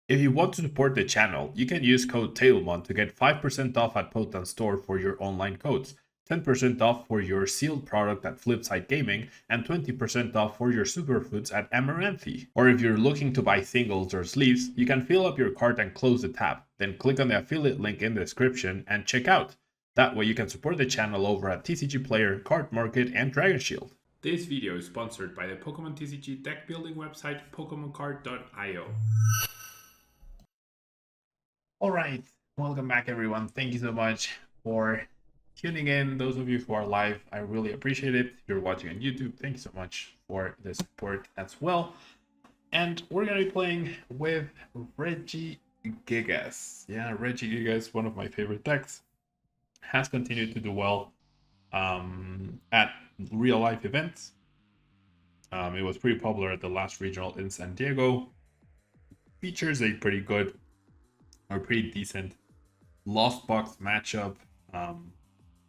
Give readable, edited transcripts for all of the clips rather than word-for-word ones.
If you want to support the channel, you can use code Tablemon to get 5% off at Potent Store for your online codes, 10% off for your sealed product at Flipside Gaming, and 20% off for your superfoods at Amaranthi. Or if you're looking to buy singles or sleeves, you can fill up your cart and close the tab, then click on the affiliate link in the description and check out. That way you can support the channel over at TCG Player, Card Market, and Dragon Shield. This video is sponsored by the Pokemon TCG deck building website PokemonCard.io. Alright, welcome back everyone. Thank you so much for tuning in. Those of you who are live, I really appreciate it. If you're watching on YouTube, thank you so much for the support as well. And we're going to be playing with Regigigas. Yeah, Regigigas, one of my favorite decks, has continued to do well at real life events. It was pretty popular at the last regional in San Diego. Features a pretty good or pretty decent Lost Box matchup,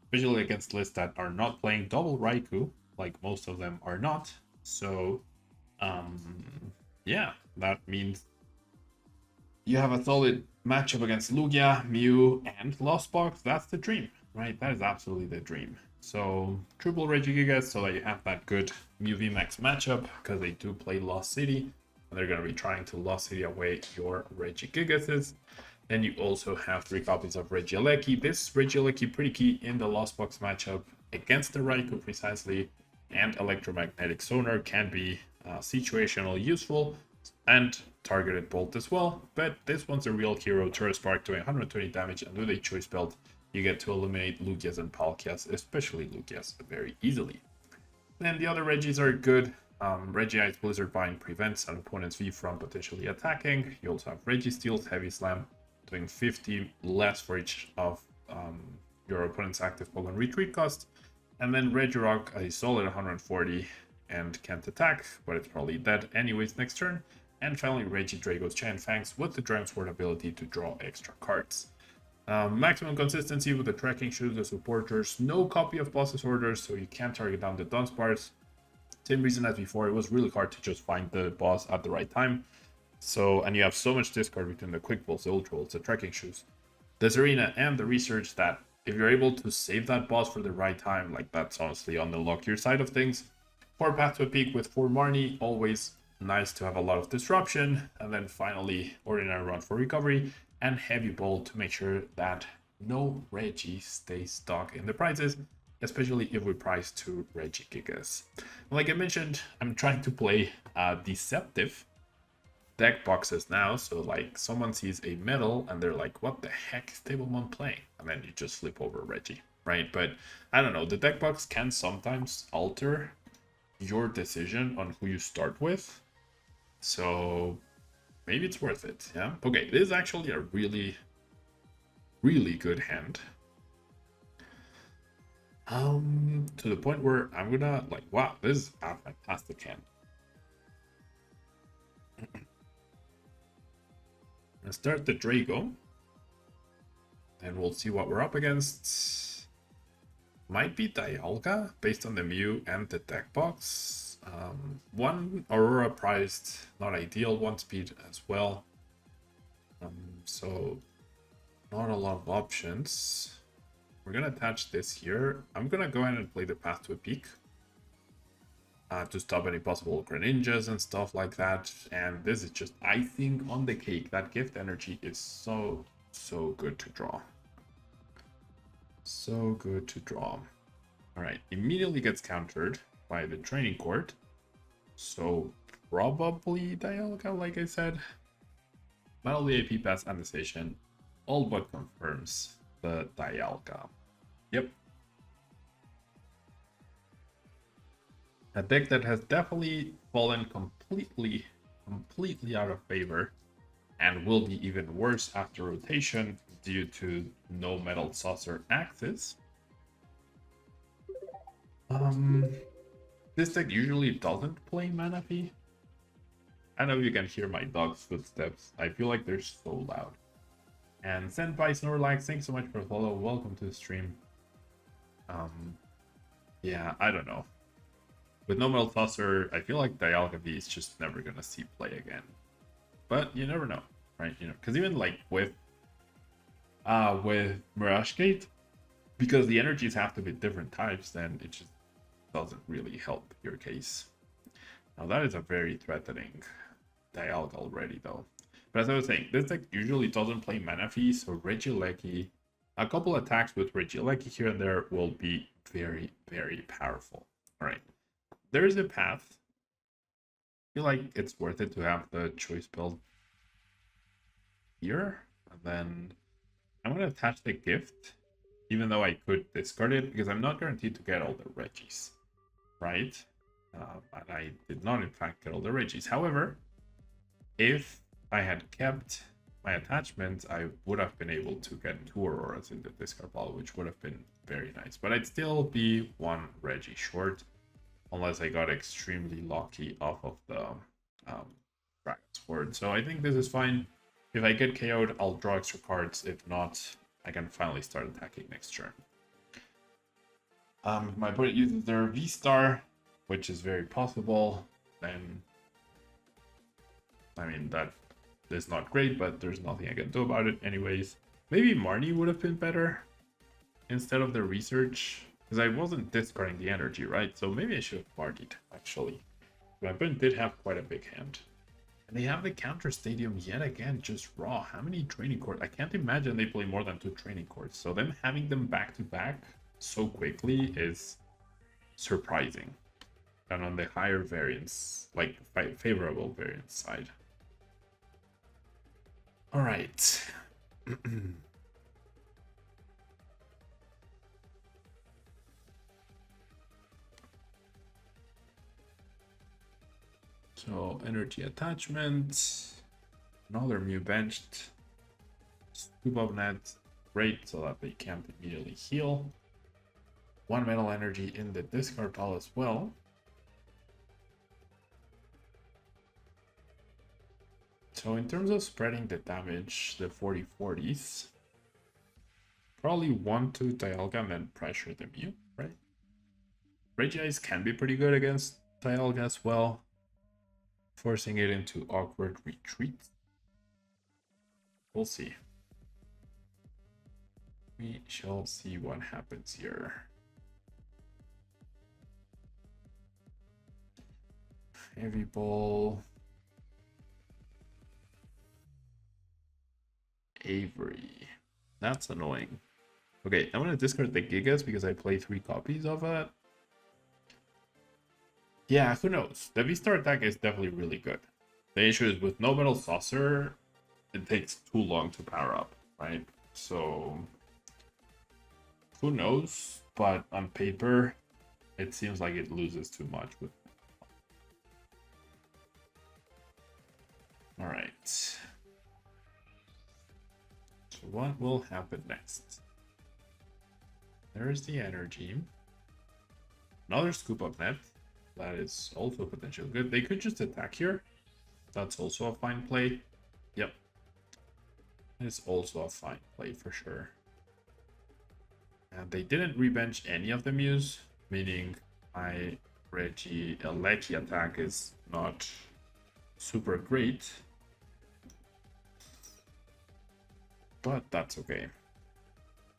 especially against lists that are not playing double Raikou, like most of them are not. So, yeah, that means you have a solid matchup against Lugia, Mew, and Lost Box. That's the dream, right? That is absolutely the dream. So, triple Regigigas so that you have that good Mew VMAX matchup, because they do play Lost City, and they're going to be trying to Lost City away your Regigigases. Then you also have 3 copies of Regieleki. This Regieleki pretty key in the Lost Box matchup against the Raikou precisely, and Electromagnetic Sonar can be situational useful and targeted bolt as well, but this one's a real hero. Turret Spark doing 120 damage, and with a choice belt you get to eliminate Lugias and Palkias, especially Lugias, very easily. Then the other Regis are good. Regi's Blizzard Bind prevents an opponent's V from potentially attacking. You also have Registeel's Heavy Slam, doing 50 less for each of your opponent's active Pokemon retreat cost. And then Regirock, a solid 140 and can't attack, but it's probably dead anyways next turn. And finally Regidrago's Giant Fangs with the Dragon Sword ability to draw extra cards. Maximum consistency with the tracking shoes, the supporters, no copy of boss's orders, so you can't target down the Dunsparce. Same reason as before, it was really hard to just find the boss at the right time. So, and you have so much discard between the Quick Balls, the Ultra Balls, the Trekking Shoes, this arena, and the research that if you're able to save that boss for the right time, like that's honestly on the luckier side of things. 4 Path to a Peak with 4 Marnie, always nice to have a lot of disruption. And then finally, Ordinary Run for recovery and Heavy Bolt to make sure that no Regi stays stuck in the prizes, especially if we price to Regigigas. Like I mentioned, I'm trying to play deceptive deck boxes now, so like someone sees a metal and they're like, what the heck is Tablemon playing? And then you just flip over Regi, right? But I don't know, the deck box can sometimes alter your decision on who you start with, so maybe it's worth it. Yeah, okay, this is actually a really good hand, to the point where I'm gonna like, wow, this is a fantastic hand. Let's start the Drago, and we'll see what we're up against. Might be Dialga, based on the Mew and the deck box. 1 Aurora priced, not ideal, 1 speed as well. So not a lot of options. We're gonna attach this here. I'm gonna go ahead and play the Path to a Peak to stop any possible Greninjas and stuff like that. And this is just icing on the cake. That gift energy is so good to draw. So good to draw. Alright, immediately gets countered by the Training Court. So probably Dialga, like I said. Battle the AP Pass and the station all but confirms the Dialga. Yep. A deck that has definitely fallen completely out of favor and will be even worse after rotation due to no Metal Saucer Axis. This deck usually doesn't play Manaphy. I know you can hear my dog's footsteps. I feel like they're so loud. And Senpai Snorlax, thanks so much for the follow. Welcome to the stream. Yeah, I don't know. With no Metal Saucer, I feel like Dialga V is just never gonna see play again. But you never know. right? You know, because even like with Mirage Gate, because the energies have to be different types, then it just doesn't really help your case. Now that is a very threatening Dialga already though. But as I was saying, this deck usually doesn't play mana fee, so Regieleki, a couple attacks with Regieleki here and there will be very, very powerful. Alright, there is a path. I feel like it's worth it to have the choice build here. And then I'm going to attach the gift, even though I could discard it, because I'm not guaranteed to get all the Regis, right? And I did not, in fact, get all the Regis. However, if I had kept my attachments, I would have been able to get 2 Auroras in the discard pile, which would have been very nice. But I'd still be 1 Regi short, unless I got extremely lucky off of the Dragon's Word. So I think this is fine. If I get KO'd, I'll draw extra cards. If not, I can finally start attacking next turn. If my opponent uses their VSTAR, which is very possible, then I mean that is not great, but there's nothing I can do about it anyways. Maybe Marnie would have been better instead of the research, because I wasn't discarding the energy, right? So maybe I should have Marnied, actually. My opponent did have quite a big hand. And they have the counter stadium yet again, just raw. How many training courts? I can't imagine they play more than 2 training courts. So them having them back to back so quickly is surprising. And on the higher variance, like favorable variance side. All right. So energy attachment, another Mew benched, scoop up net, great, so that they can't immediately heal. 1 metal energy in the discard pile as well. So in terms of spreading the damage, the 40/40s, probably 1-2 Dialga and then pressure the Mew, right? Regigigas can be pretty good against Dialga as well, forcing it into awkward retreat. We'll see. We shall see what happens here. Heavy ball. Avery. That's annoying. Okay, I'm gonna discard the Gigas because I play 3 copies of that. Yeah, who knows? The VSTAR attack is definitely really good. The issue is with no metal saucer, it takes too long to power up, right? So who knows? But on paper, it seems like it loses too much with. All right. So what will happen next? There's the energy. Another scoop up net. That is also potentially good. They could just attack here. That's also a fine play. Yep. It's also a fine play for sure. And they didn't rebench any of the Mews, meaning my Regieleki attack is not super great. But that's okay.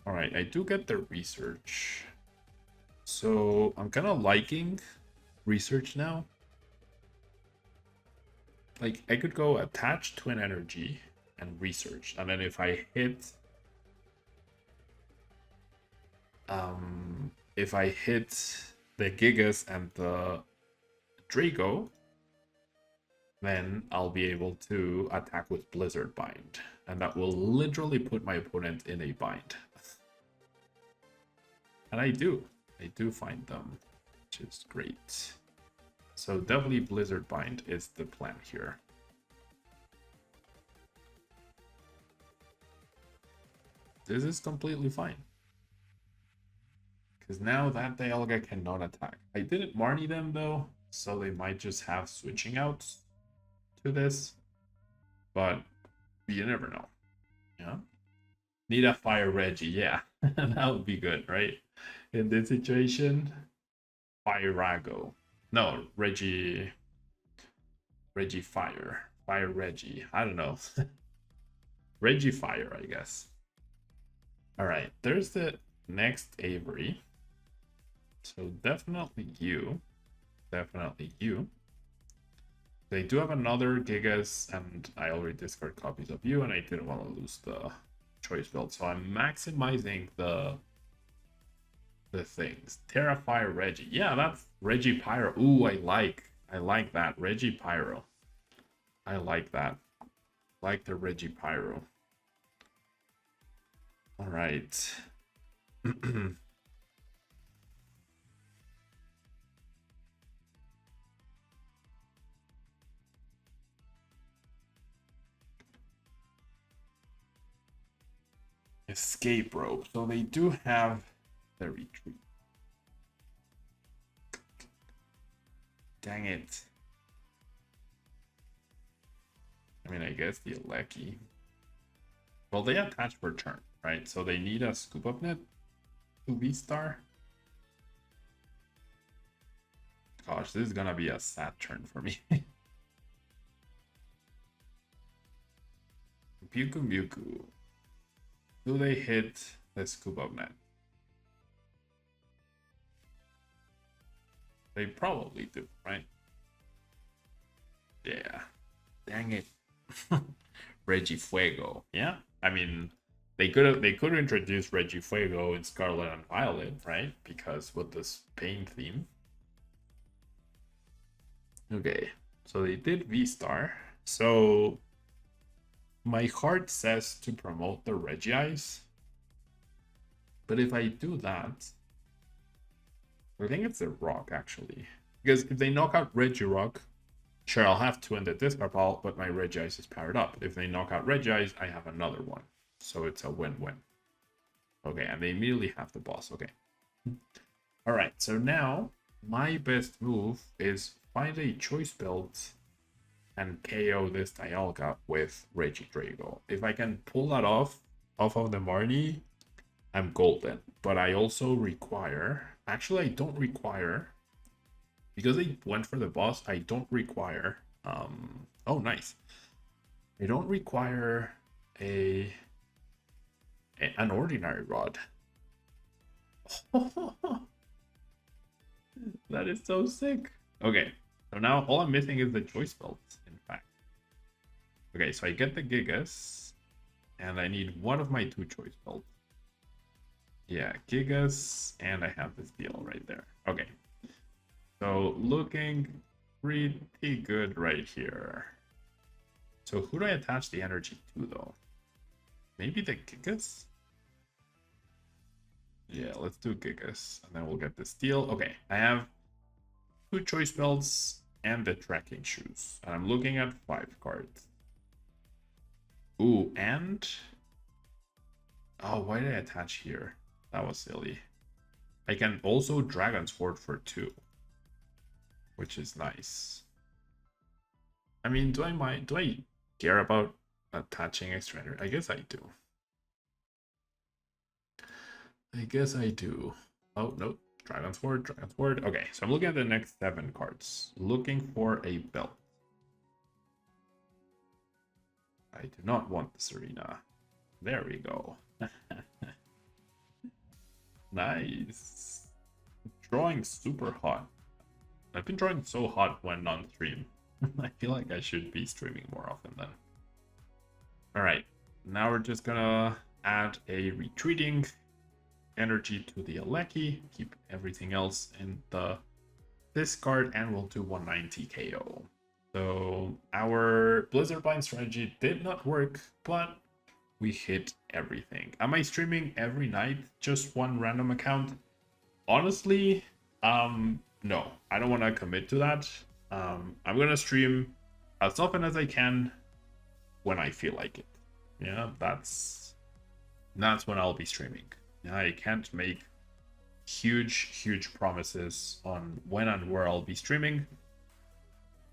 Alright, I do get the research. So I'm kind of liking research now. Like, I could go attach to an energy and research. And then if I hit the Gigas and the Draco, then I'll be able to attack with Blizzard Bind. And that will literally put my opponent in a bind. And I do find them, which is great. So definitely Blizzard Bind is the plan here. This is completely fine. Because now that Dialga cannot attack. I didn't Marnie them though, so they might just have switching out to this. But you never know. Yeah. Need a fire Reggie, yeah. That would be good, right? In this situation, Fire-Rago. No, Reggie Fire. Fire Reggie. I don't know. Regifire, I guess. All right, there's the next Avery. So definitely you. Definitely you. They do have another Gigas, and I already discard copies of you, and I didn't want to lose the choice build. So I'm maximizing the things. Terrafire Reggie. Yeah, that's Regipyro. Ooh, I like that. Regipyro. I like that. Like the Regipyro. All right. Escape rope. So they do have the retreat. Dang it. I mean, I guess the Aleki. Well, they attach for turn, right? So they need a scoop up net to VSTAR. Gosh, this is gonna be a sad turn for me. Buku Buku. Do they hit the scoop up net? They probably do, right? Yeah. Dang it. Regifuego. Yeah. I mean, they could introduce Regifuego in Scarlet and Violet, right? Because with this pain theme. Okay. So they did VSTAR. So my heart says to promote the Regis. But if I do that, I think it's a rock actually. Because if they knock out Regirock, sure, I'll have two in the discard pile, but my Regis is powered up. If they knock out Regis, I have another one. So it's a win-win. Okay, and they immediately have the boss. Okay. All right, so now my best move is find a choice build and KO this Dialga with Regidrago. If I can pull that off of the Marnie, I'm golden. But I also require... Actually, I don't require... Because they went for the boss, I don't require... Oh, nice. I don't require an ordinary rod. That is so sick. Okay, so now all I'm missing is the choice belts, in fact. Okay, so I get the Gigas, and I need one of my two choice belts. Yeah, Gigas, and I have this deal right there. Okay, so looking pretty good right here. So who do I attach the energy to, though? Maybe the Gigas? Yeah, let's do Gigas, and then we'll get this deal. Okay, I have two choice belts and the tracking shoes. And I'm looking at 5 cards. Ooh, and... Oh, why did I attach here? That was silly. I can also Dragon Sword for 2. Which is nice. I mean, do I care about attaching extra energy? I guess I do. I guess I do. Oh, no. Dragon Sword, Dragon Sword. Okay, so I'm looking at the next 7 cards. Looking for a belt. I do not want the Serena. There we go. Nice. Drawing super hot. I've been drawing so hot when on stream. I feel like I should be streaming more often then. Alright, now we're just gonna add a retreating energy to the Aleki, keep everything else in the discard, and we'll do 190 KO. So our Blizzard Bind strategy did not work, but we hit everything. Am I streaming every night, just one random account? Honestly, no, I don't want to commit to that. I'm gonna stream as often as I can when I feel like it. Yeah, that's when I'll be streaming. Yeah, I can't make huge promises on when and where I'll be streaming.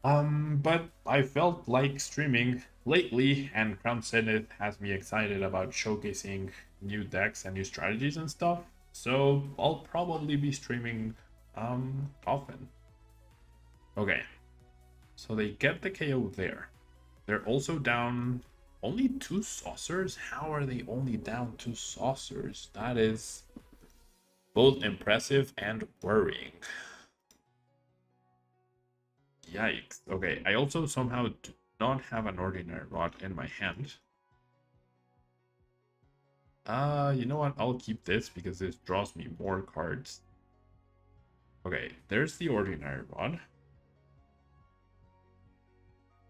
But I felt like streaming lately, and Crown Zenith has me excited about showcasing new decks and new strategies and stuff. So I'll probably be streaming often. Okay, so they get the KO there. They're also down Only 2 saucers? How are they only down 2 saucers? That is both impressive and worrying. Yikes. Okay, I also somehow do not have an ordinary rod in my hand. You know what? I'll keep this because this draws me more cards. Okay, there's the ordinary rod.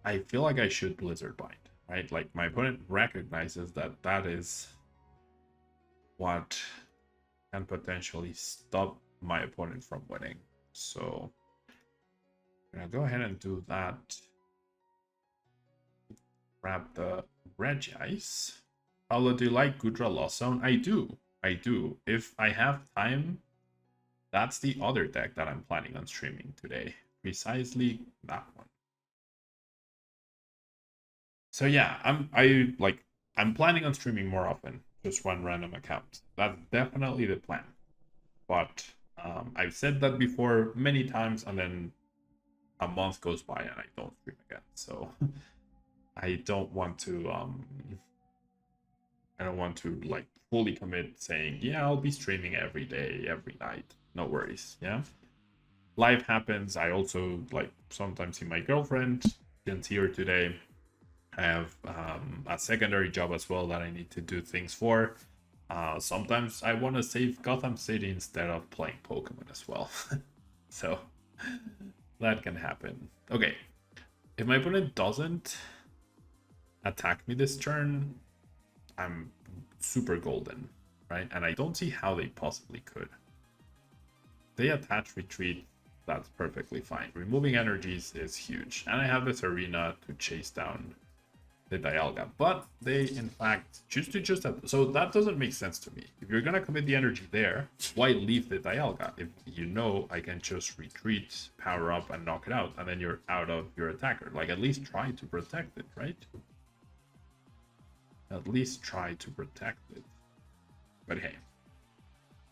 I feel like I should Blizzard Bind, right? Like, my opponent recognizes that that is what can potentially stop my opponent from winning. So, I'm gonna go ahead and do that. Grab the Regigigas. Pablo, do you like Gudra Lost Zone? I do. I do. If I have time, that's the other deck that I'm planning on streaming today. Precisely that one. So yeah, I'm planning on streaming more often, just one random account. That's definitely the plan. But I've said that before many times, and then a month goes by and I don't stream again. So I don't want to like fully commit saying, yeah, I'll be streaming every day, every night. No worries. Yeah. Life happens. I also like sometimes see my girlfriend. Didn't see her today. I have a secondary job as well that I need to do things for. Sometimes I want to save Gotham City instead of playing Pokemon as well. So that can happen. Okay. If my opponent doesn't attack me this turn, I'm super golden, right? And I don't see how they possibly could. They attach retreat, that's perfectly fine. Removing energies is huge. And I have this arena to chase down the Dialga, but they in fact choose to just so that doesn't make sense to me. If you're gonna commit the energy there, why leave the Dialga? If you know I can just retreat, power up, and knock it out, and then you're out of your attacker. Like, at least try to protect it, right? At least try to protect it. But hey,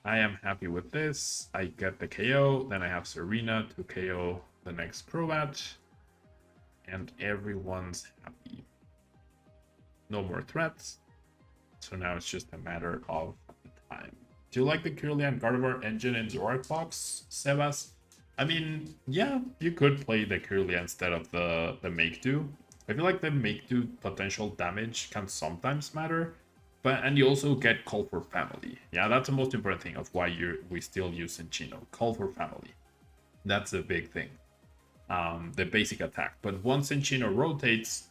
I am happy with this. I get the KO, then I have Serena to KO the next Crobat, and everyone's happy. No more threats. So now it's just a matter of time. Do you like the Kirlian Gardevoir engine in Zoroark box, Sebas? I mean, yeah, you could play the Kirlian instead of the Make Do. I feel like the Make Do potential damage can sometimes matter. And you also get Call for Family. Yeah, that's the most important thing of why we still use Cinchino. Call for Family. That's a big thing. The basic attack. But once Cinchino rotates,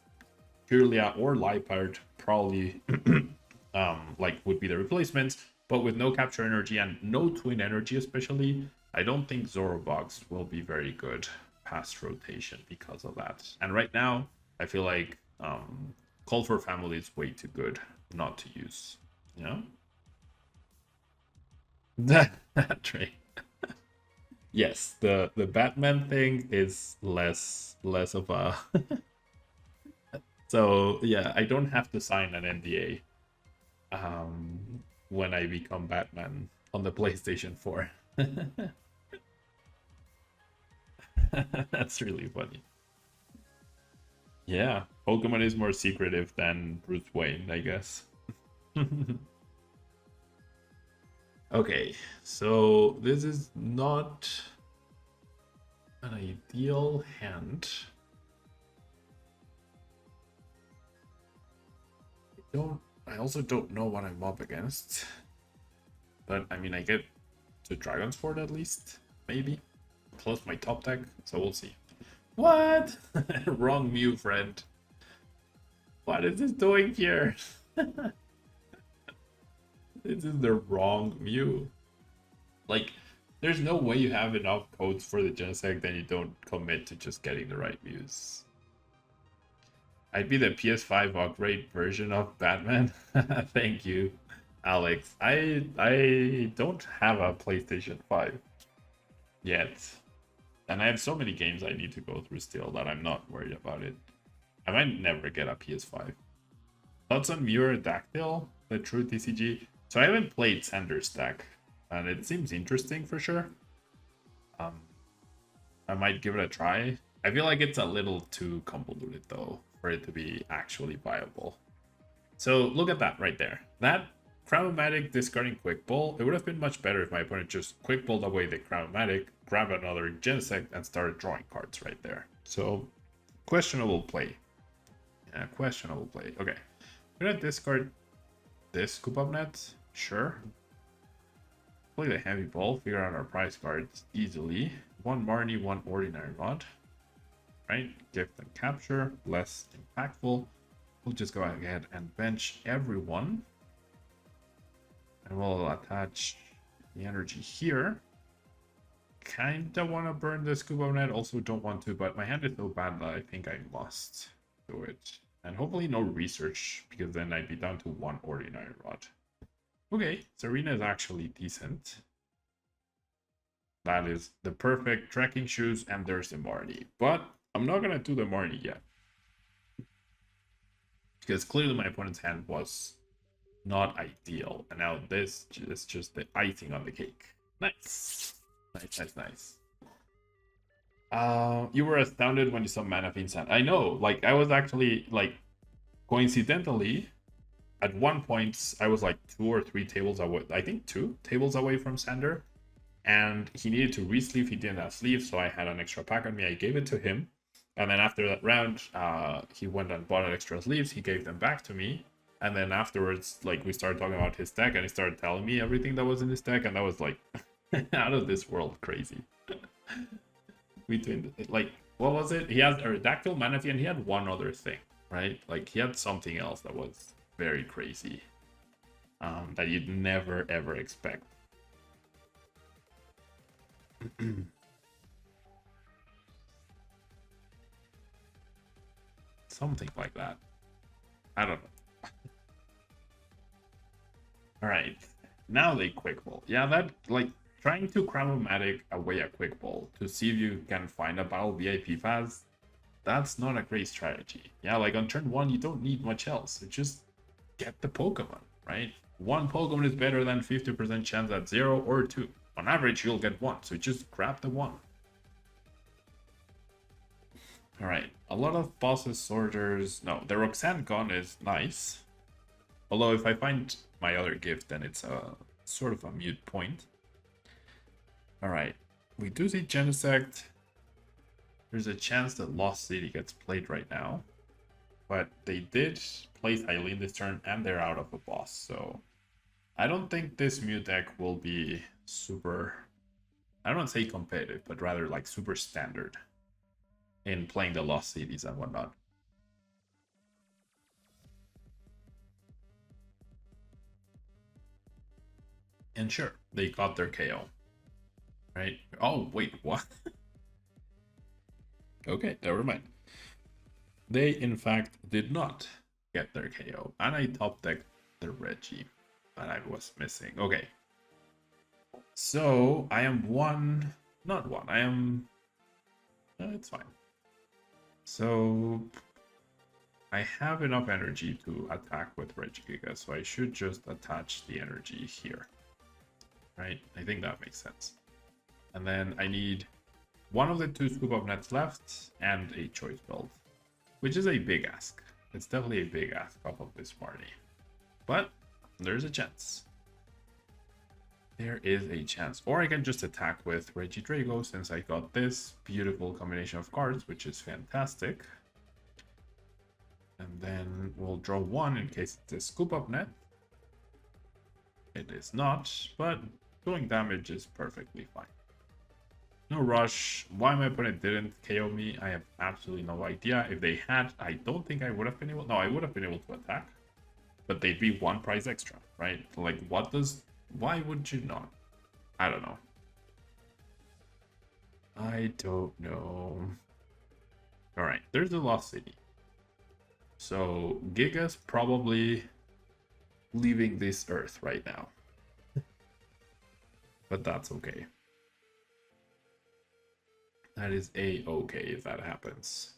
Kirlia or Liepard probably would be the replacements, but with no capture energy and no twin energy especially, I don't think Zorobox will be very good past rotation because of that. And right now, I feel like Call for Family is way too good not to use. You know? Trey. Yes, the Batman thing is less of a So yeah, I don't have to sign an NDA when I become Batman on the PlayStation 4. That's really funny. Yeah, Pokemon is more secretive than Bruce Wayne, I guess. Okay, so this is not an ideal hand. I also don't know what I'm up against. But I mean, I get to Dragon's Fort at least, maybe. Plus my top deck, so we'll see. What? Wrong Mew, friend. What is this doing here? This is the wrong Mew. Like, there's no way you have enough codes for the Genesect that you don't commit to just getting the right Mews. I'd be the PS5 upgrade version of Batman. Thank you, Alex. I don't have a PlayStation 5 yet. And I have so many games I need to go through still that I'm not worried about it. I might never get a PS5. Thoughts on Dactyl, the true TCG? So I haven't played Sander's deck, and it seems interesting for sure. I might give it a try. I feel like it's a little too convoluted though for it to be actually viable. So look at that right there. That Chronomatic discarding Quick Ball, it would have been much better if my opponent just Quick Balled away the Chronomatic, grabbed another Genesect, and started drawing cards right there. So, questionable play. Yeah, questionable play. Okay. We're gonna discard this Scoop Up Net. Sure. Play the Heavy Ball, figure out our prize cards easily. One Marnie, one Ordinary Rod. Right? Gift and Capture, less impactful. We'll just go ahead and bench everyone. And we'll attach the energy here. Kinda want to burn the Scuba Net, also don't want to, but my hand is so bad that I think I must do it. And hopefully no research, because then I'd be down to one Ordinary Rod. Okay, Serena is actually decent. That is the perfect trekking shoes, and there's the Marnie. But I'm not gonna do the Marnie yet. Because clearly my opponent's hand was not ideal. And now this is just the icing on the cake. Nice. Nice, nice, nice. You were astounded when you saw Mana Fiend's hand. I know, like, I was actually, like, coincidentally, at one point, I was like 2 or 3 tables away, I think 2 tables away from Sander. And he needed to re-sleeve, he didn't have sleeves, so I had an extra pack on me, I gave it to him. And then after that round, he went and bought an extra sleeves, he gave them back to me. And then afterwards, like, we started talking about his deck, and he started telling me everything that was in his deck, and that was, like, out of this world crazy. Between, like, what was it? He had a Dactyl, Manaphy, and he had one other thing, right? Like, he had something else that was very crazy. That you'd never, ever expect. Something like that. I don't know. Alright, now they Quick Ball. Yeah, that, like, trying to Chronomatic away a Quick Ball to see if you can find a battle VIP fast, that's not a great strategy. Yeah, like, on turn 1, you don't need much else. You just get the Pokemon, right? One Pokemon is better than 50% chance at 0 or 2. On average, you'll get 1, so just grab the 1. Alright, a lot of bosses, sorters. No, the Roxanne gun is nice. Although if I find my other gift, then it's a sort of a mute point. Alright, we do see Genesect. There's a chance that Lost City gets played right now. But they did place Eileen this turn, and they're out of a boss, so I don't think this mute deck will be super, I don't want to say competitive, but rather like super standard in playing the Lost Cities and whatnot. And sure, they got their KO. Right? Oh, wait, what? Okay, never mind. They, in fact, did not get their KO. And I top decked the Reggie that I was missing. Okay. So, I am not one, I am... it's fine. So, I have enough energy to attack with Regigigas, so I should just attach the energy here. Right? I think that makes sense. And then I need one of the 2 Scoop Up Nets left and a Choice Belt, which is a big ask. It's definitely a big ask off of this party. But there's a chance. There is a chance. Or I can just attack with Regidrago since I got this beautiful combination of cards, which is fantastic. And then we'll draw 1 in case it's a Scoop Up Net. It is not, but doing damage is perfectly fine. No rush. Why my opponent didn't KO me, I have absolutely no idea. If they had, I don't think I would have been able... No, I would have been able to attack. But they'd be 1 prize extra, right? Like, what does... Why would you not? I don't know. I don't know. Alright, there's the Lost City. So, Giga's probably leaving this Earth right now. But that's okay. That is a-okay if that happens.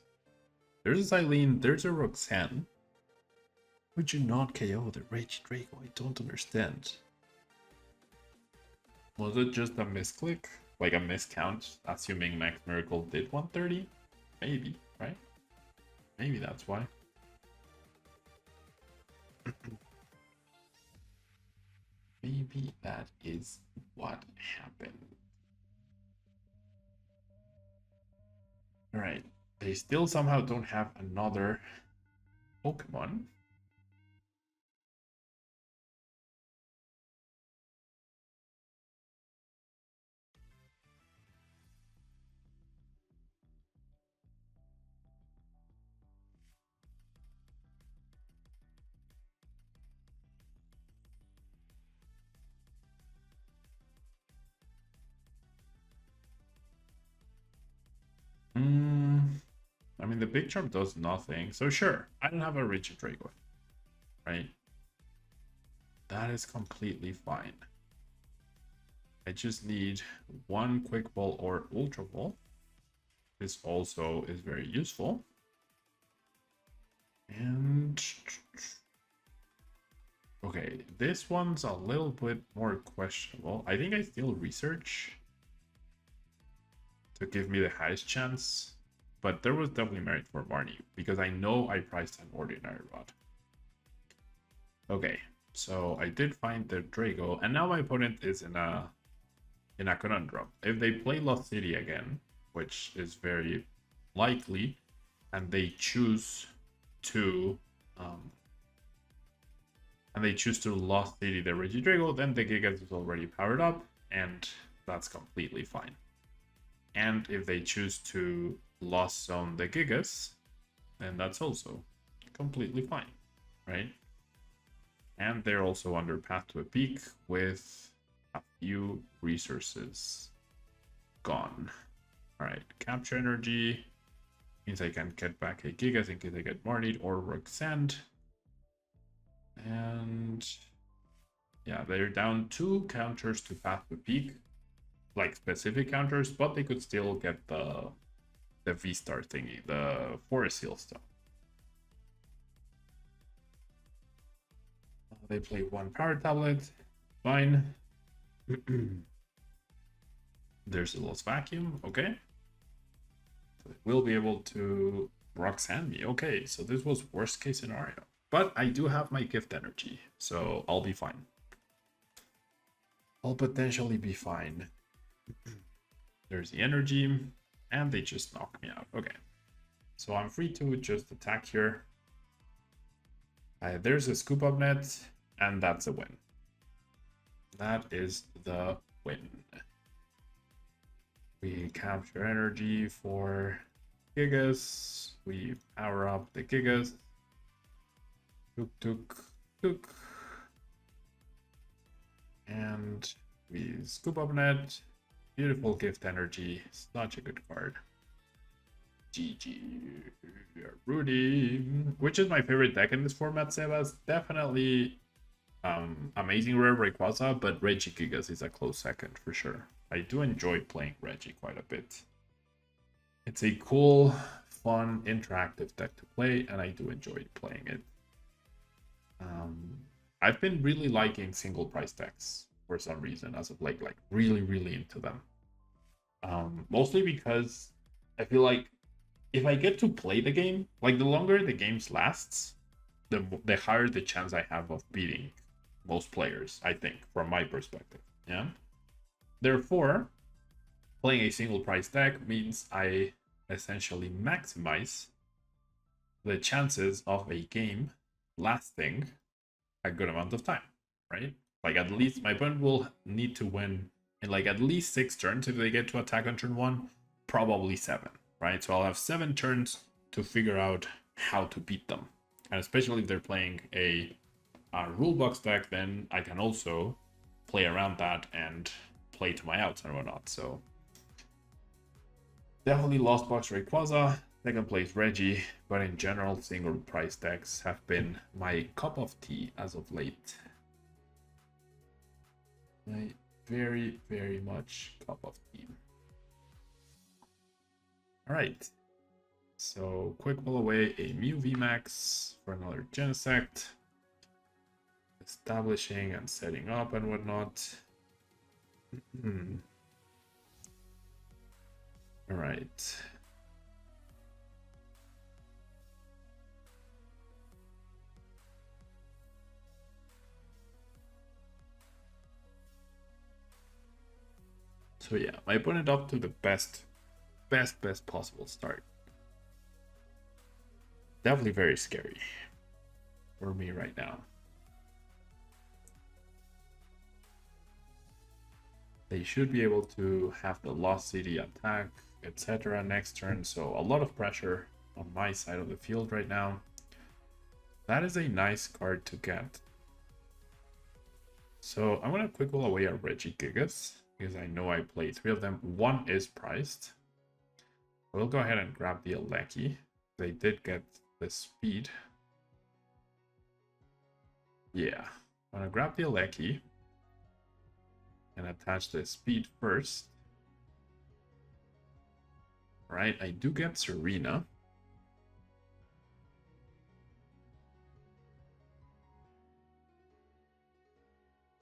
There's a Eileen, there's a Roxanne. Would you not KO the Regidrago? I don't understand. Was it just a misclick? Like a miscount, assuming Max Miracle did 130? Maybe, right? Maybe that's why. maybe that is what happened. All right, they still somehow don't have another Pokemon. I mean, the big jump does nothing, so sure, I don't have a Regidrago, right? That is completely fine. I just need one Quick Ball or Ultra Ball. This also is very useful. And okay, this one's a little bit more questionable. I think I still research to give me the highest chance, but there was definitely merit for Barney because I know I priced an ordinary rod. Okay, so I did find the Drago, and now my opponent is in a conundrum. If they play Lost City again, which is very likely, and they choose to Lost City the Regidrago, then the Gigas is already powered up, and that's completely fine. And if they choose to Lost Zone the Gigas, then that's also completely fine, right? And they're also under Path to a Peak with a few resources gone. All right, Capture Energy means I can get back a Gigas in case I get Marnied or Roxanne. And yeah, they're down 2 counters to Path to Peak, like specific counters, but they could still get the VSTAR thingy, the Forest Seal stuff. They play 1 Power Tablet, fine. There's a Lost Vacuum, okay. So we'll be able to Roxanne me, okay. So this was worst case scenario, but I do have my Gift Energy, so I'll be fine. I'll potentially be fine. There's the energy, and they just knocked me out. Okay, so I'm free to just attack here. There's a Scoop Up Net, and that's a win. That is the win. We capture energy for Gigas. We power up the Gigas. Tuk. And we Scoop Up Net. Beautiful Gift Energy. Such a good card. GG. Rudy. Which is my favorite deck in this format, Sebas? Definitely amazing rare Rayquaza, but Regigigas is a close second for sure. I do enjoy playing Reggie quite a bit. It's a cool, fun, interactive deck to play, and I do enjoy playing it. I've been really liking single price decks for some reason as of late, like really into them. Mostly because I feel like if I get to play the game, like the longer the game lasts, the higher the chance I have of beating most players, I think, from my perspective. Yeah. Therefore, playing a single price deck means I essentially maximize the chances of a game lasting a good amount of time, right? Like at least my opponent will need to win in like at least 6 turns if they get to attack on turn 1, probably 7, right? So I'll have 7 turns to figure out how to beat them. And especially if they're playing a rulebox deck, then I can also play around that and play to my outs and whatnot. So definitely Lost Box Rayquaza, second place Reggie, but in general, single price decks have been my cup of tea as of late. My very much cup of tea. All right. So quick pull away a Mew VMAX for another Genesect. Establishing and setting up and whatnot. All right. So yeah, my opponent up to the best possible start. Definitely very scary for me right now. They should be able to have the Lost City attack, etc. next turn, so a lot of pressure on my side of the field right now. That is a nice card to get. So I'm gonna quick roll away our Regigigas, because I know I play 3 of them. 1 is priced. We'll go ahead and grab the Dialga. They did get the speed. Yeah, I'm gonna grab the Dialga and attach the speed first. Right, I do get Serena.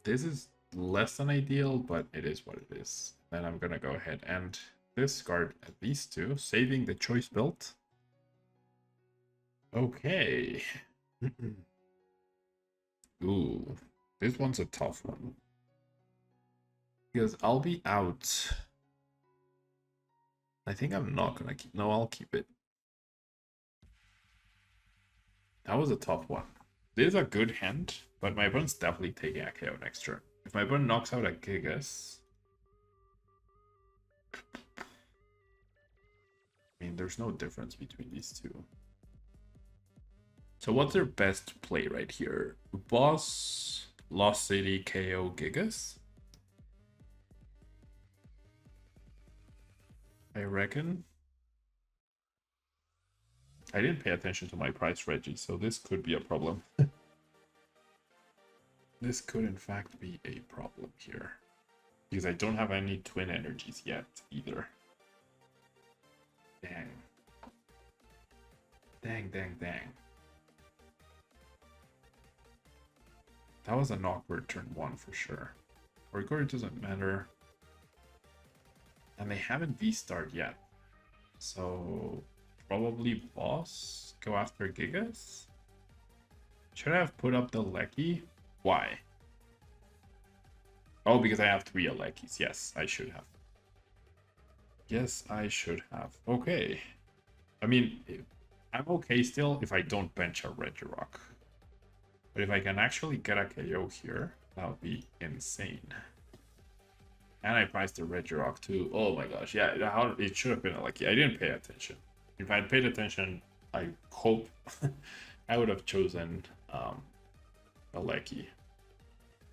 This is less than ideal, but it is what it is. Then I'm gonna go ahead and discard these 2, saving the choice build. Okay. Ooh, this one's a tough one. Because I'll be out. I think I'm not gonna keep. No, I'll keep it. That was a tough one. This is a good hand, but my opponent's definitely taking a KO next turn. If my opponent knocks out a Gigas, I mean, there's no difference between these 2. So what's their best play right here? Boss, Lost City, KO, Gigas? I reckon. I didn't pay attention to my price, Reggie, so this could be a problem. This could in fact be a problem here. Because I don't have any twin energies yet either. Dang. Dang. That was an awkward turn 1 for sure. Record doesn't matter. And they haven't VSTAR'd yet. So probably boss. Go after Gigas. Should I have put up the Dialga? Why? Oh, because I have 3 Dialgas. Yes, I should have. Yes, I should have. Okay. I mean, I'm okay still if I don't bench a Regirock. But if I can actually get a KO here, that would be insane. And I priced the Regirock too. Oh my gosh, yeah, it should have been like, I didn't pay attention. If I had paid attention, I hope I would have chosen a Dialga.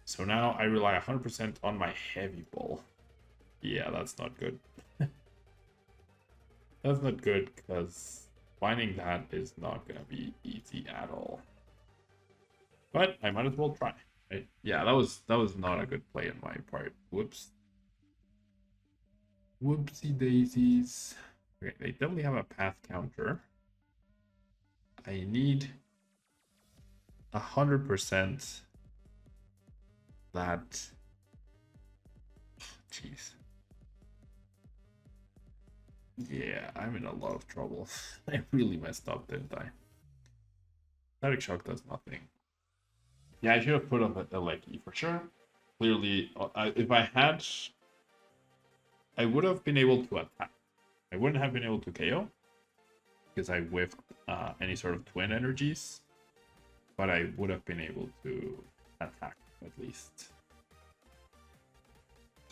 So now I rely 100% on my heavy ball. Yeah, that's not good. That's not good because finding that is not gonna be easy at all. But I might as well try. Right? Yeah, that was not a good play on my part. Whoops. Whoopsie daisies. Okay, they definitely have a path counter. I need 100% that. Jeez. Yeah, I'm in a lot of trouble. I really messed up, didn't I? Static Shock does nothing. Yeah, I should have put up a Dialga for sure. Clearly, if I had, I would have been able to attack. I wouldn't have been able to KO because I whiffed any sort of twin energies, but I would have been able to attack at least.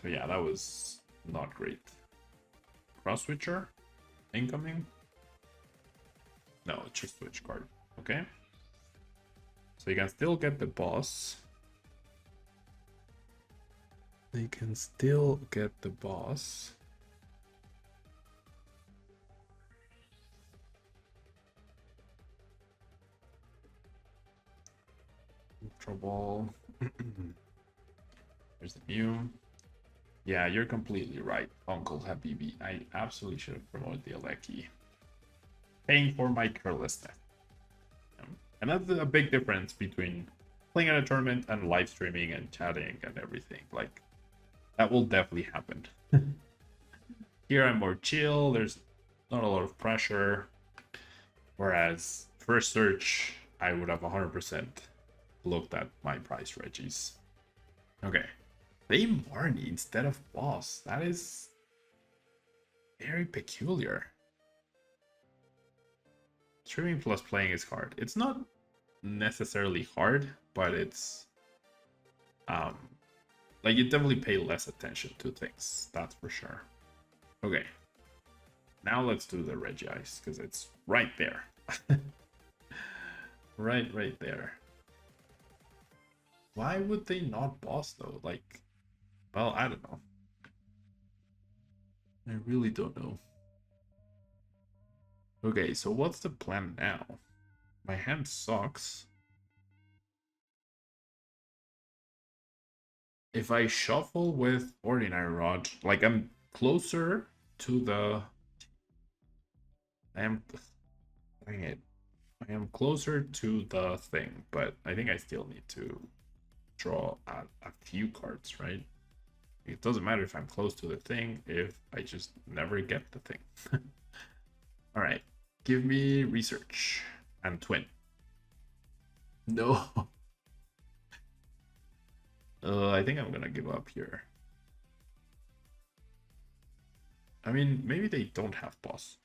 So yeah, that was not great. Cross switcher incoming. No, it's just switch card. Okay. So you can still get the boss. They can still get the boss. Ultra Ball. There's the Mew. Yeah, you're completely right, Uncle Habibi. I absolutely should have promoted the Dialga. Paying for my carelessness. And that's a big difference between playing at a tournament and live streaming and chatting and everything. Like, that will definitely happen. Here I'm more chill, there's not a lot of pressure. Whereas first search, I would have 100% looked at my price Reggies. Okay. They Marnie instead of boss. That is very peculiar. Streaming plus playing is hard. It's not necessarily hard, but it's like you definitely pay less attention to things. That's for sure. Okay. Now let's do the Regigigas because it's right there. right there. Why would they not boss though? Like, well, I don't know. I really don't know. Okay, so what's the plan now? My hand sucks. If I shuffle with Ordinary Rod, like I'm closer to the... Dang it. I am closer to the thing, but I think I still need to draw a few cards, right? It doesn't matter if I'm close to the thing if I just never get the thing. All right, give me research and twin. No. I think I'm gonna give up here. I mean, maybe they don't have boss.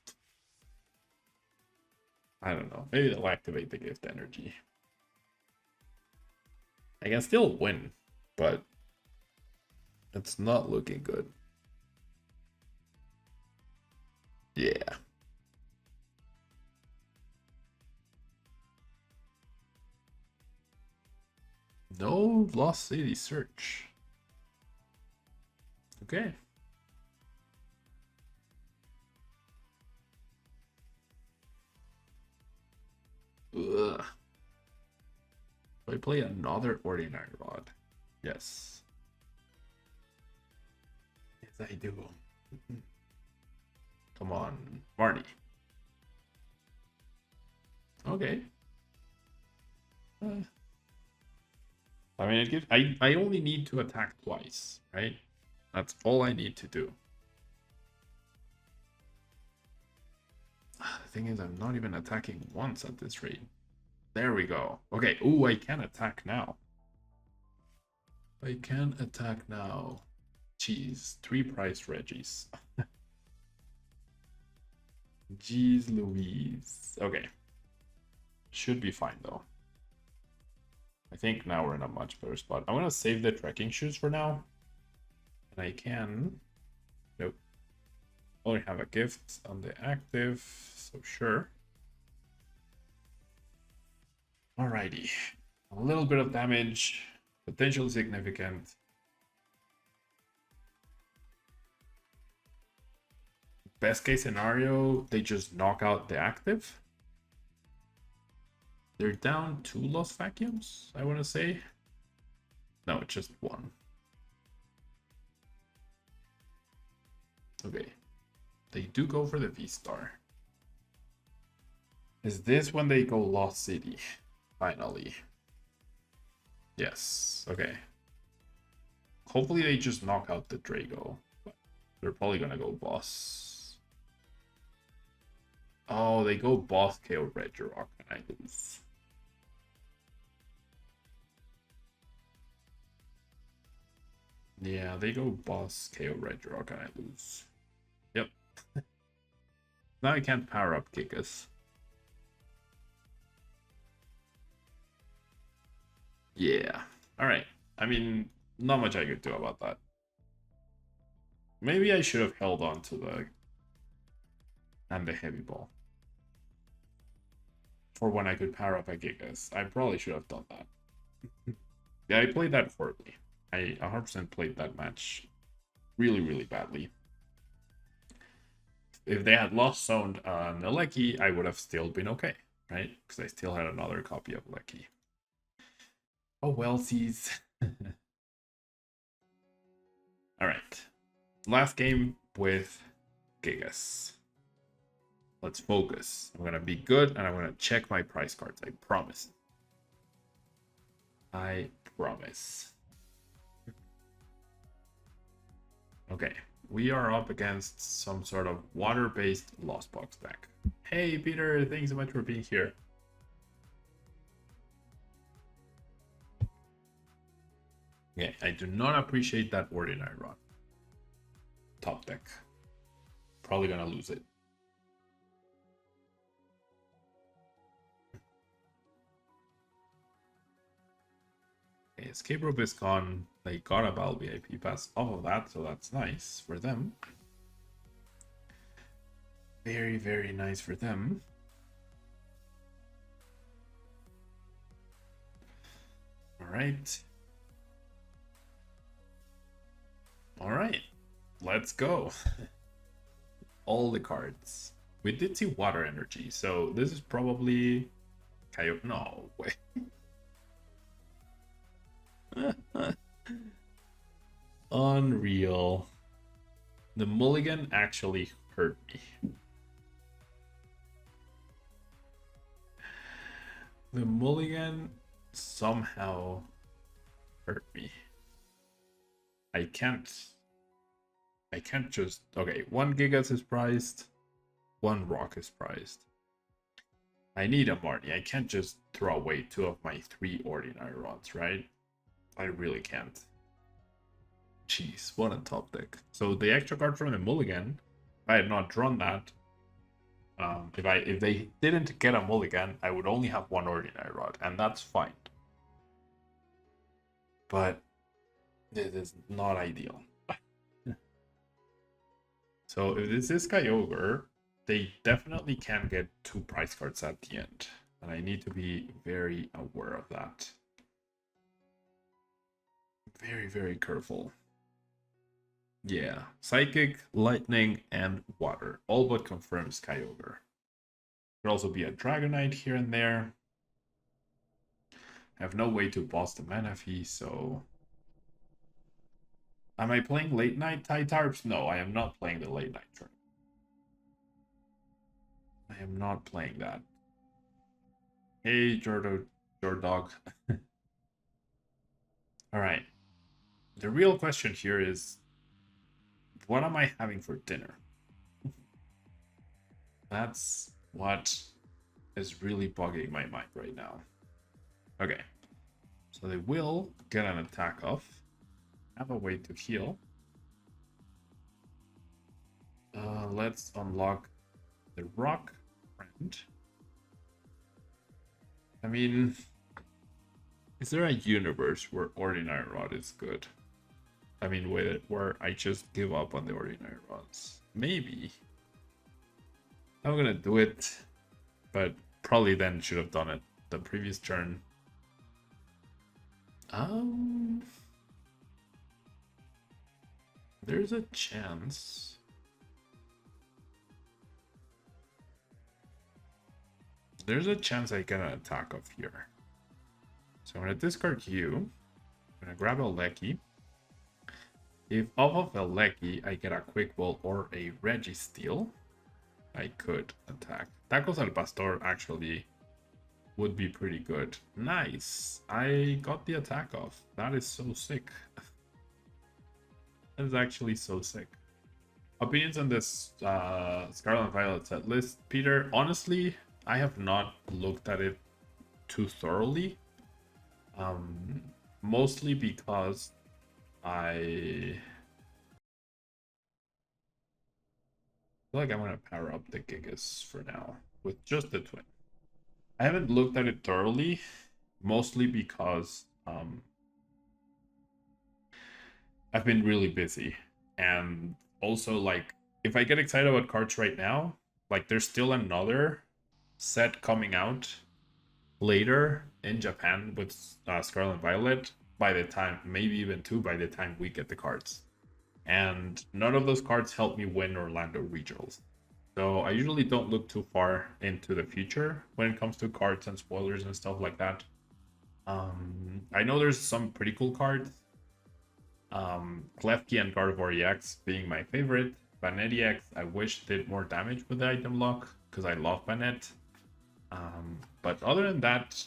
I don't know. Maybe they'll activate the gift energy. I can still win, but it's not looking good. Yeah. No Lost City search. Okay. Ugh. Do I play another Ordinary Rod? Yes. Yes, I do. Come on, Marnie. Okay. I mean, it gives. I only need to attack twice, right? That's all I need to do. The thing is, I'm not even attacking once at this rate. There we go. Okay. Ooh, I can attack now. I can attack now. Jeez, 3 price Regis. Jeez Louise. Okay. Should be fine though. I think now we're in a much better spot. I'm gonna save the trekking shoes for now. And I can... Nope. Only have a gift on the active, so sure. Alrighty. A little bit of damage. Potentially significant. Best case scenario, they just knock out the active. They're down 2 lost vacuums, I want to say. No, it's just 1. Okay. They do go for the VSTAR. Is this when they go Lost City? Finally. Yes. Okay. Hopefully they just knock out the Drago. But they're probably gonna go boss. Oh, they go boss KO Regirock and I lose. Yeah, they go boss KO Regirock and I lose. Yep. Now I can't power up Gigas. Yeah. Alright. I mean, not much I could do about that. Maybe I should have held on to the... and the heavy ball. For when I could power up a Gigas. I probably should have done that. Yeah, I played that horribly. I 100% played that match really, really badly. If they had lost zoned Regieleki, I would have still been okay, right? Because I still had another copy of Regieleki. Oh, well, sees. Alright. Last game with Gigas. Let's focus. I'm going to be good and I'm going to check my price cards. I promise. I promise. Okay, we are up against some sort of water-based Lost Box deck. Hey, Peter, thanks so much for being here. Yeah, I do not appreciate that ordinary rod. Top deck. Probably gonna lose it. Okay, Escape Rope is gone. They got a Battle VIP pass off of that, so that's nice for them. Very, very nice for them. All right. All right. Let's go. All the cards. We did see Water Energy, so this is probably Coyote. No way. Unreal. The mulligan actually hurt me. The mulligan somehow hurt me. I can't just... Okay, 1 Gigas is priced. 1 Rock is priced. I need a Marnie. I can't just throw away 2 of my 3 ordinary rods, right? I really can't. Jeez, what a top deck. So the extra card from the mulligan, if I had not drawn that, if they didn't get a mulligan, I would only have 1 ordinary rod, and that's fine. But this is not ideal. So if this is Kyogre, they definitely can get 2 prize cards at the end, and I need to be very aware of that. Very, very careful. Yeah, Psychic, Lightning, and Water. All but confirms Kyogre. Could also be a Dragonite here and there. I have no way to boss the mana fee, so... Am I playing Late Night Tytarps? No, I am not playing the Late Night turn. I am not playing that. Hey, Jordog. Alright. The real question here is, what am I having for dinner? That's what is really bugging my mind right now. Okay. So they will get an attack off. Have a way to heal. Let's unlock the Rock Friend. I mean, is there a universe where Ordinary Rod is good? I mean, where I just give up on the Ordinary Rods? Maybe. I'm gonna do it, but probably then should have done it the previous turn. There's a chance. There's a chance I get an attack off here. So I'm gonna discard you. I'm gonna grab a Lecky. If off of a Lecky I get a Quick Ball or a Registeel, I could attack. Tacos al Pastor actually would be pretty good. Nice. I got the attack off. That is so sick. That is actually so sick. Opinions on this Scarlet and Violet set list, Peter? Honestly, I have not looked at it too thoroughly. Mostly because I feel like I'm gonna power up the Gigas for now with just the twin. I haven't looked at it thoroughly, mostly because I've been really busy, and also like if I get excited about cards right now, like there's still another set coming out later in Japan with Scarlet and Violet by the time, maybe even 2 by the time we get the cards. And none of those cards help me win Orlando Regionals. So I usually don't look too far into the future when it comes to cards and spoilers and stuff like that. I know there's some pretty cool cards. Klefki and Gardevoir EX being my favorite. Banette EX, I wish did more damage with the item lock because I love Banette. But other than that,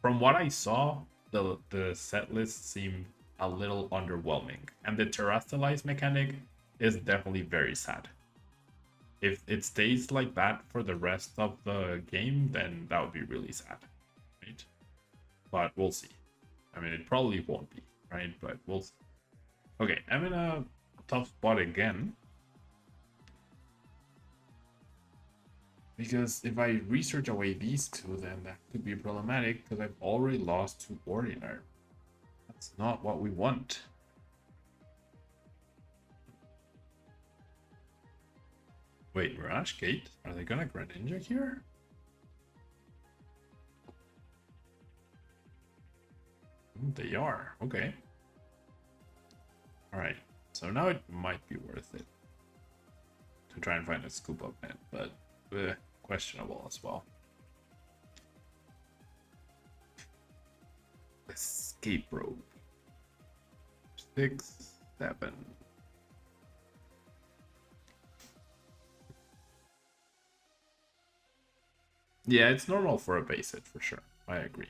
from what I saw, the set list seemed a little underwhelming. And the Terrastalize mechanic is definitely very sad. If it stays like that for the rest of the game, then that would be really sad, right? But we'll see. I mean, it probably won't be, right? But we'll see. Okay, I'm in a tough spot again. Because if I research away these two, then that could be problematic because I've already lost to Ordinary. That's not what we want. Wait, Mirage Gate? Are they gonna Greninja here? They are. Okay. Alright. So now it might be worth it to try and find a scoop up net, but questionable as well. Escape rope. 6, 7. Yeah, it's normal for a base hit for sure. I agree.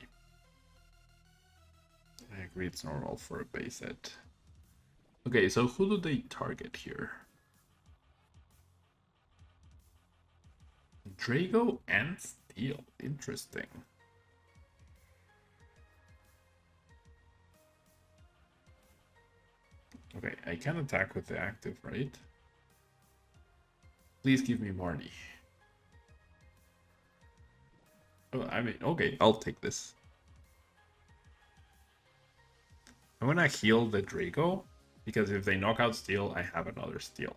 I agree it's normal for a base hit. Okay, so who do they target here? Drago and Steel. Interesting. Okay, I can attack with the active, right? Please give me Marnie. Oh, I mean, okay, I'll take this. I'm gonna heal the Drago, because if they knock out Steel, I have another Steel.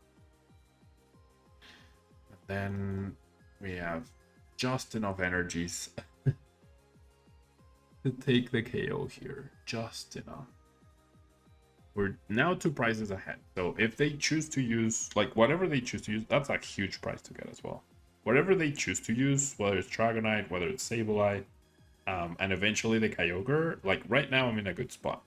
And then we have just enough energies to take the KO here. Just enough. We're now 2 prizes ahead. So if they choose to use, like, whatever they choose to use, that's a huge prize to get as well. Whatever they choose to use, whether it's Dragonite, whether it's Sableye, and eventually the Kyogre, like, right now I'm in a good spot,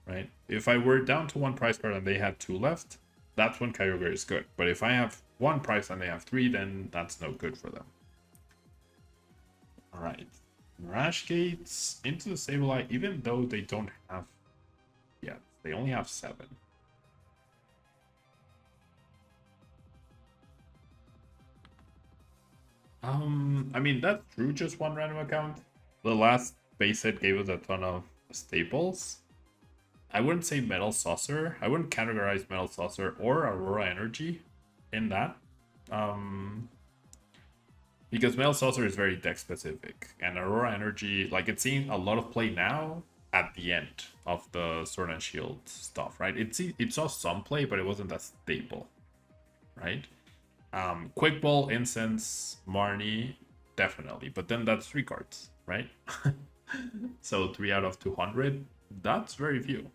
right? If I were down to 1 prize card and they had 2 left, that's when Kyogre is good. But if I have 1 prize and they have 3, then that's no good for them. Alright. Mirage Gates into the Sableye, even though they don't have... Yeah, they only have 7. I mean, that's true, just 1 random account. The last base set gave us a ton of staples. I wouldn't say Metal Saucer. I wouldn't categorize Metal Saucer or Aurora Energy in that. Because Metal Saucer is very deck specific. And Aurora Energy, like, it's seeing a lot of play now at the end of the Sword and Shield stuff, right? It saw some play, but it wasn't a staple, right? Quick Ball, Incense, Marnie, definitely. But then that's 3 cards, right? So 3 out of 200, that's very few.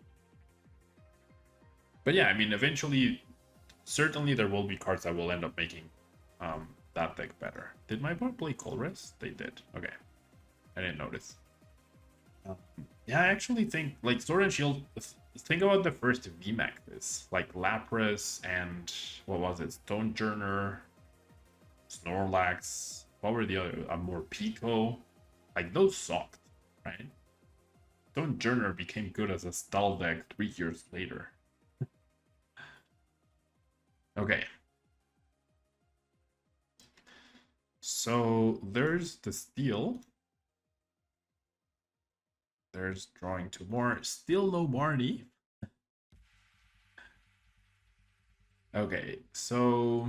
But yeah, I mean, eventually, certainly there will be cards that will end up making that deck better. Did my board play Colress? They did. Okay. I didn't notice. Yeah, I actually think, like, Sword and Shield, think about the first VMAXs, like Lapras and, what was it, Stonejourner, Snorlax, what were the other, more Pico, like, those sucked, right? Stonejourner became good as a stall deck 3 years later. Okay. So, there's the Steel. There's drawing 2 more. Still no Marnie. Okay, so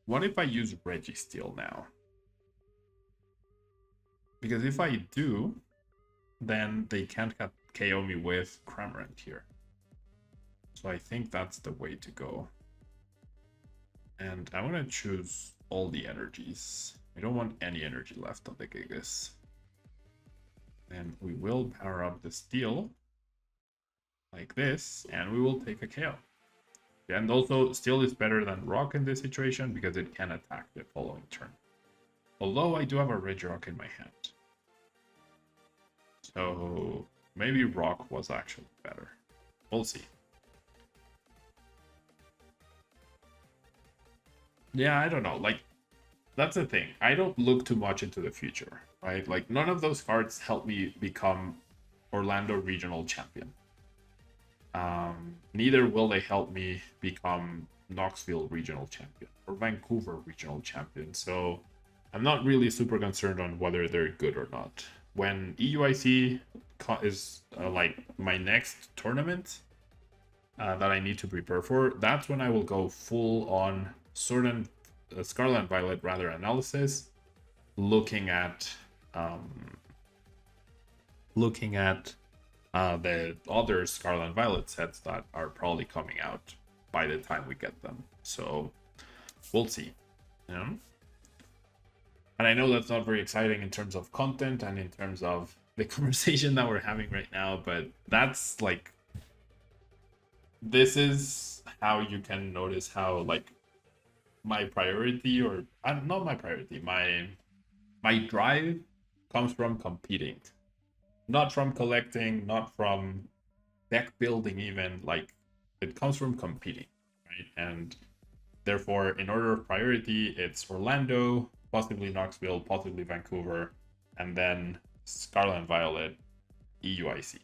what if I use Registeel now? Because if I do, then they can't KO me with Cramorant here. So I think that's the way to go. And I'm gonna choose all the energies. I don't want any energy left on the Gigas. And we will power up the Steel like this, and we will take a KO. And also, Steel is better than Rock in this situation because it can attack the following turn. Although I do have a Regirock in my hand. So maybe Rock was actually better. We'll see. Yeah, I don't know. Like, that's the thing. I don't look too much into the future, right? Like, none of those cards help me become Orlando Regional Champion. Neither will they help me become Knoxville Regional Champion or Vancouver Regional Champion. So I'm not really super concerned on whether they're good or not. when EUIC is like my next tournament that I need to prepare for, that's when I will go full on Sword and Scarlet and Violet rather analysis, looking at the other Scarlet and Violet sets that are probably coming out by the time we get them. So we'll see. You know? And I know that's not very exciting in terms of content and in terms of the conversation that we're having right now, but that's like, this is how you can notice how like my priority, or not my priority, my drive comes from competing, not from collecting, not from deck building even. Like, it comes from competing, right? And therefore, in order of priority, it's Orlando, possibly Knoxville, possibly Vancouver, and then Scarlet and Violet, EUIC.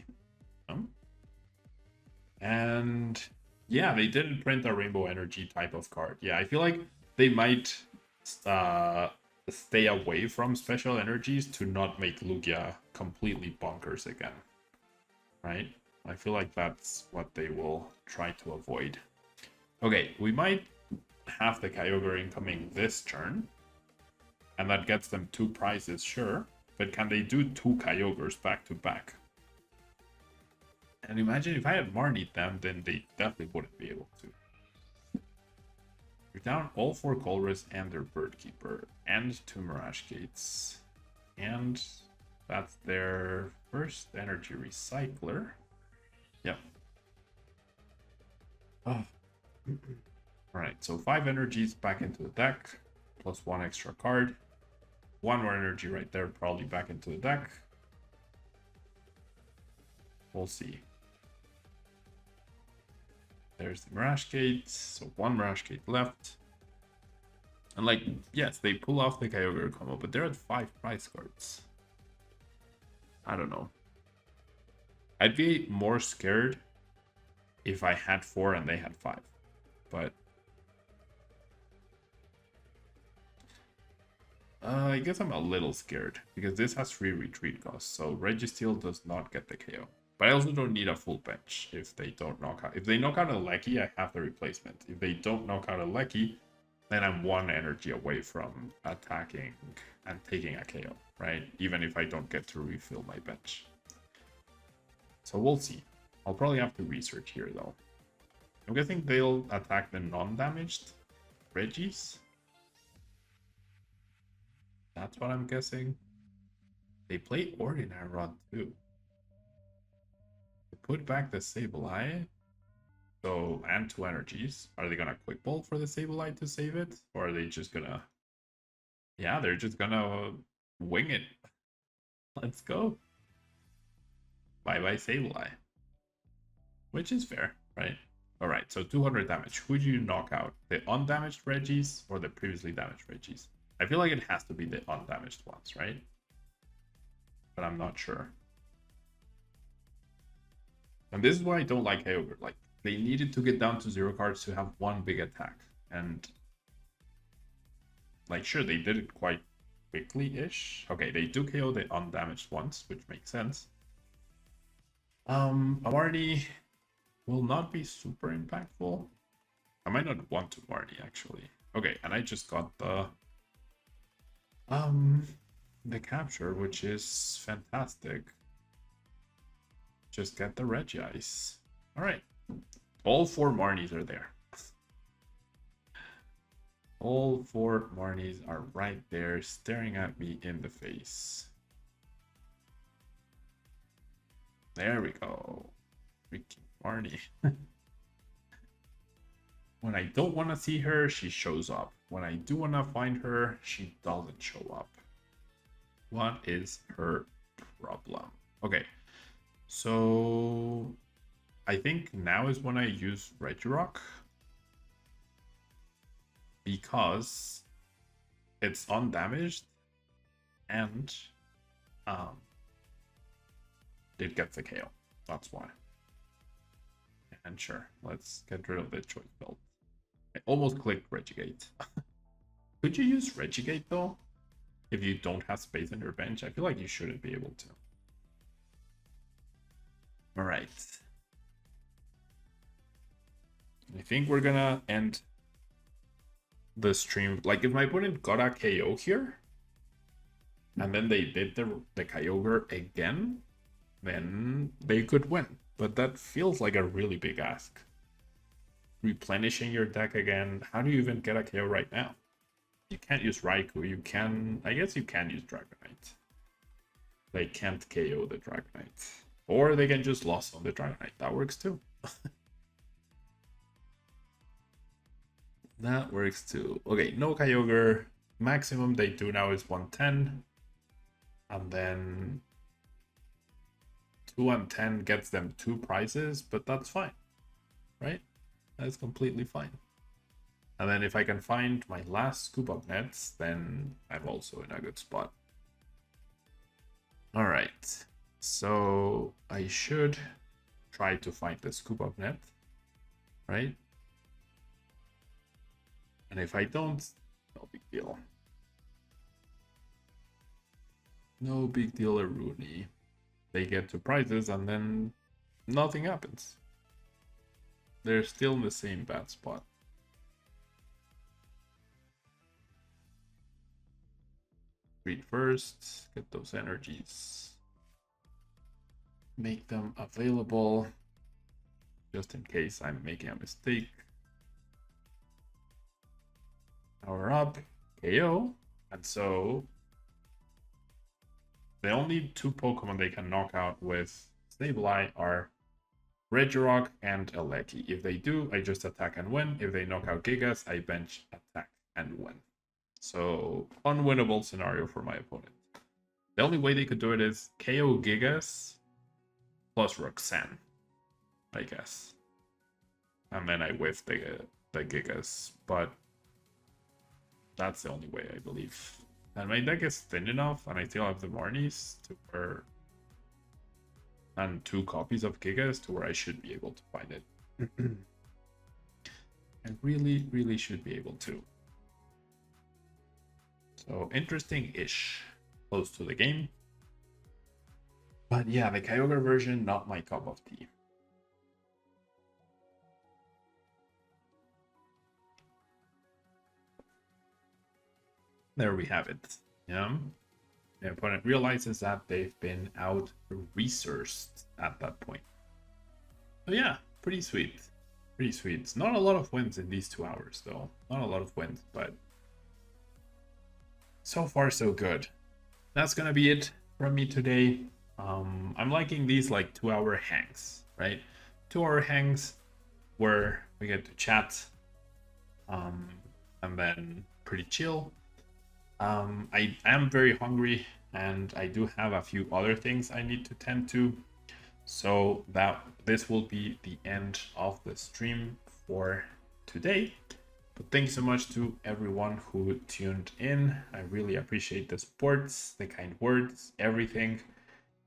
And yeah, they didn't print a Rainbow Energy type of card. Yeah, I feel like they might stay away from special energies to not make Lugia completely bonkers again. Right? I feel like that's what they will try to avoid. Okay, we might have the Kyogre incoming this turn, and that gets them 2 prizes, sure. But can they do 2 Kyogres back to back? And imagine if I had Marnied them, then they definitely wouldn't be able to. You're down all 4 Colress and their Birdkeeper, and 2 Mirage Gates. And that's their first energy recycler. Yep. Oh. Alright, so 5 energies back into the deck, plus 1 extra card. 1 more energy right there, probably back into the deck. We'll see. There's the Mirage Gate, so 1 Mirage Gate left. And like, yes, they pull off the Kyogre combo, but they're at 5 prize cards. I don't know. I'd be more scared if I had 4 and they had 5. But I guess I'm a little scared, because this has 3 retreat costs, so Registeel does not get the KO. But I also don't need a full bench if they don't knock out. If they knock out a Lecky, I have the replacement. If they don't knock out a Lecky, then I'm 1 energy away from attacking and taking a KO, right? Even if I don't get to refill my bench. So we'll see. I'll probably have to research here, though. I'm guessing they'll attack the non-damaged Regis. That's what I'm guessing. They play Ordinary Rod, too. They put back the Sableye. So, and 2 energies. Are they gonna Quick Ball for the Sableye to save it? Or are they just gonna... Yeah, they're just gonna wing it. Let's go. Bye-bye Sableye. Which is fair, right? Alright, so 200 damage. Who do you knock out? The undamaged Regis or the previously damaged Regis? I feel like it has to be the undamaged ones, right? But I'm not sure. And this is why I don't like Kyogre. Like, they needed to get down to 0 cards to have 1 big attack. And like, sure, they did it quite quickly-ish. Okay, they do KO the undamaged ones, which makes sense. Amarni will not be super impactful. I might not want to Marnie, actually. Okay, and I just got the capture, which is fantastic. Just get the Regice. Alright. All 4 Marnies are there. All 4 Marnies are right there, staring at me in the face. There we go. Freaking Marnie. When I don't want to see her, she shows up. When I do want to find her, she doesn't show up. What is her problem? Okay, so I think now is when I use Regirock, because it's undamaged and it gets a KO. That's why. And sure, let's get rid of the choice belt. I almost clicked Regigate. Could you use Regigate though? if you don't have space on your bench, I feel like you shouldn't be able to. All right. I think we're gonna end the stream. Like, if my opponent got a KO here, and then they did the Kyogre again, then they could win. But that feels like a really big ask. Replenishing your deck again. How do you even get a KO right now? You can't use Raikou. You can... I guess you can use Dragonite. They can't KO the Dragonite. Or they can just loss on the Dragonite. That works too. That works too. Okay, no Kyogre. Maximum they do now is 110. And then 210 gets them 2 prizes, but that's fine. Right? That's completely fine. And then if I can find my last scoop up nets, then I'm also in a good spot. All right. So I should try to find the scoop up net, right? And if I don't, no big deal. No big deal, Rooney. They get 2 prizes and then nothing happens. They're still in the same bad spot. Read first, get those energies. Make them available just in case I'm making a mistake. Power up, KO, and so the only 2 Pokemon they can knock out with Sableye are Regirock and Eleki. If they do, I just attack and win. If they knock out Gigas, I bench, attack, and win. So, unwinnable scenario for my opponent. The only way they could do it is KO Gigas plus Roxanne, I guess. And then I whiff the Gigas, but that's the only way, I believe. And my deck is thin enough, and I still have the Marnies to where... and 2 copies of Gigas to where I should be able to find it. I really, really should be able to. So, interesting-ish. Close to the game. But yeah, the Kyogre version, not my cup of tea. There we have it. Yeah. The opponent realizes that they've been out-resourced at that point. So yeah, pretty sweet. Pretty sweet. Not a lot of wins in these 2 hours, though. Not a lot of wins, but so far so good. That's gonna be it from me today. I'm liking these like 2-hour hangs, right? 2-hour hangs where we get to chat, and then pretty chill. I am very hungry, and I do have a few other things I need to tend to. So this will be the end of the stream for today. But thanks so much to everyone who tuned in. I really appreciate the support, the kind words, everything.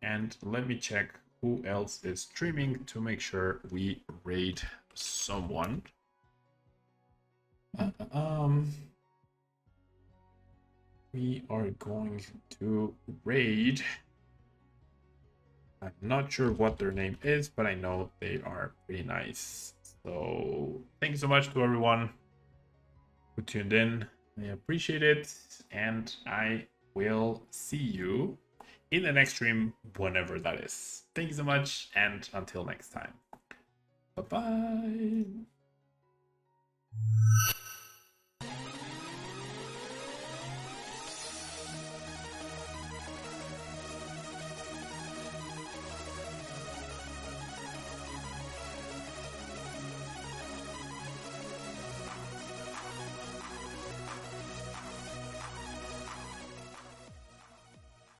And let me check who else is streaming to make sure we raid someone. We are going to raid. I'm not sure what their name is, but I know they are pretty nice. So thank you so much to everyone who tuned in. I appreciate it, and I will see you in the next stream, whenever that is. Thank you so much, and until next time. Bye-bye.